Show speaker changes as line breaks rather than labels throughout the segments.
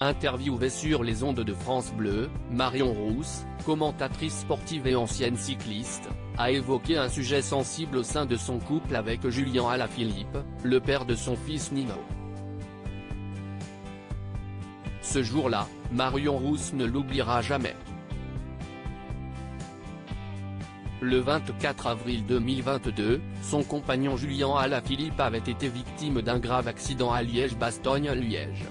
Interviewée sur les ondes de France Bleu, Marion Rousse, commentatrice sportive et ancienne cycliste, a évoqué un sujet sensible au sein de son couple avec Julien Alaphilippe, le père de son fils Nino. Ce jour-là, Marion Rousse ne l'oubliera jamais. Le 24 avril 2022, son compagnon Julien Alaphilippe avait été victime d'un grave accident à Liège-Bastogne-Liège.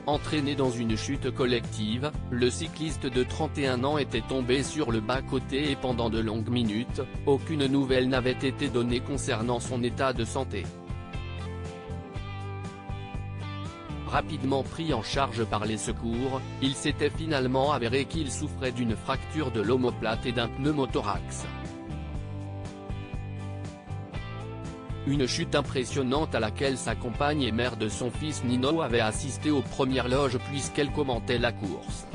Entraîné dans une chute collective, le cycliste de 31 ans était tombé sur le bas-côté et pendant de longues minutes, aucune nouvelle n'avait été donnée concernant son état de santé. Rapidement pris en charge par les secours, il s'était finalement avéré qu'il souffrait d'une fracture de l'omoplate et d'un pneumothorax. Une chute impressionnante à laquelle sa compagne et mère de son fils Nino avait assisté aux premières loges puisqu'elle commentait la course.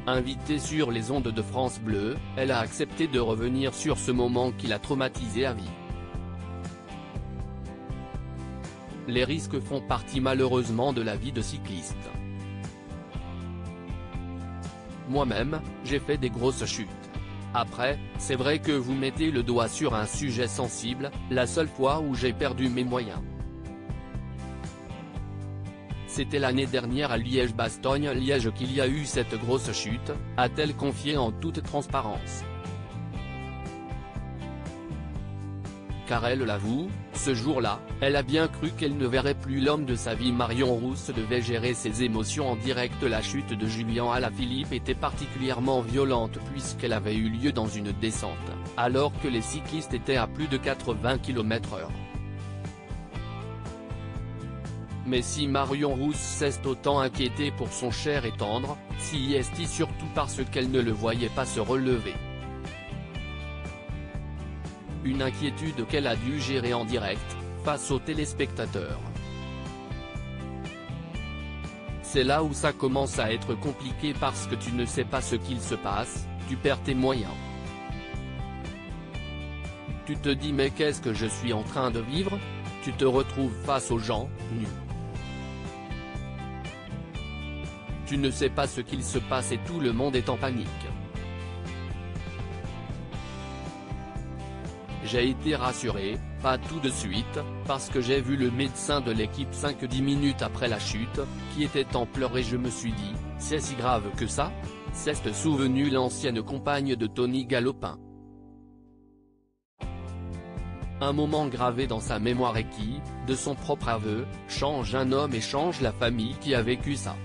Invitée sur les ondes de France Bleu, elle a accepté de revenir sur ce moment qui l'a traumatisée à vie. Les risques font partie malheureusement de la vie de cycliste. Moi-même, j'ai fait des grosses chutes. Après, c'est vrai que vous mettez le doigt sur un sujet sensible, la seule fois où j'ai perdu mes moyens. C'était l'année dernière à Liège-Bastogne-Liège qu'il y a eu cette grosse chute, a-t-elle confié en toute transparence. Car elle l'avoue, ce jour-là, elle a bien cru qu'elle ne verrait plus l'homme de sa vie. Marion Rousse devait gérer ses émotions en direct. La chute de Julien Alaphilippe était particulièrement violente puisqu'elle avait eu lieu dans une descente, alors que les cyclistes étaient à plus de 80 km/h. Mais si Marion Rousse s'est autant inquiétée pour son cher et tendre, si est-il surtout parce qu'elle ne le voyait pas se relever. Une inquiétude qu'elle a dû gérer en direct, face aux téléspectateurs. C'est là où ça commence à être compliqué parce que tu ne sais pas ce qu'il se passe, tu perds tes moyens. Tu te dis mais qu'est-ce que je suis en train de vivre? Tu te retrouves face aux gens, nus. Tu ne sais pas ce qu'il se passe et tout le monde est en panique. J'ai été rassuré, pas tout de suite, parce que j'ai vu le médecin de l'équipe 5-10 minutes après la chute, qui était en pleurs et je me suis dit, c'est si grave que ça? S'est souvenue l'ancienne compagne de Tony Galopin. Un moment gravé dans sa mémoire et qui, de son propre aveu, change un homme et change la famille qui a vécu ça.